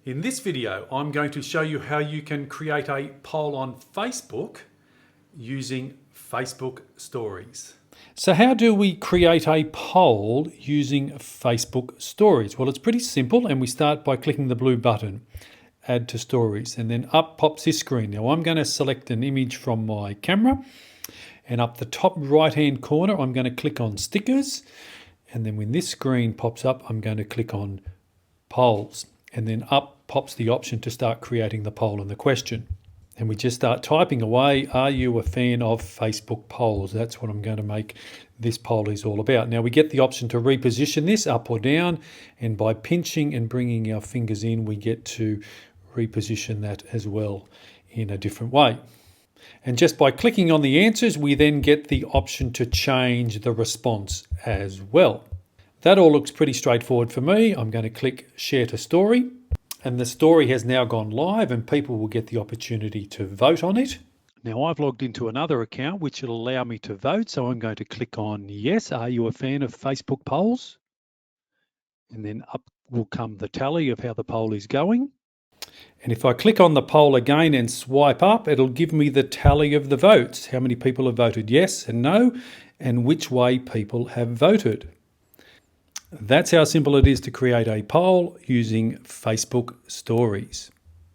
In this video, I'm going to show you how you can create a poll on Facebook using Facebook Stories. So how do we create a poll using Facebook Stories? Well, it's pretty simple, and we start by clicking the blue button, Add to Stories, and then up pops this screen. Now I'm going to select an image from my camera, and up the top right-hand corner, I'm going to click on Stickers, and then when this screen pops up, I'm going to click on Polls. And then up pops the option to start creating the poll and the question. And we just start typing away, are you a fan of Facebook polls? That's what I'm going to make this poll is all about. Now we get the option to reposition this up or down, and by pinching and bringing our fingers in, we get to reposition that as well in a different way. And just by clicking on the answers, we then get the option to change the response as well. That all looks pretty straightforward for me. I'm going to click Share to Story, and the story has now gone live and people will get the opportunity to vote on it. Now I've logged into another account which will allow me to vote, so I'm going to click on Yes, are you a fan of Facebook polls? And then up will come the tally of how the poll is going. And if I click on the poll again and swipe up, it'll give me the tally of the votes, how many people have voted yes and no, and which way people have voted. That's how simple it is to create a poll using Facebook Stories.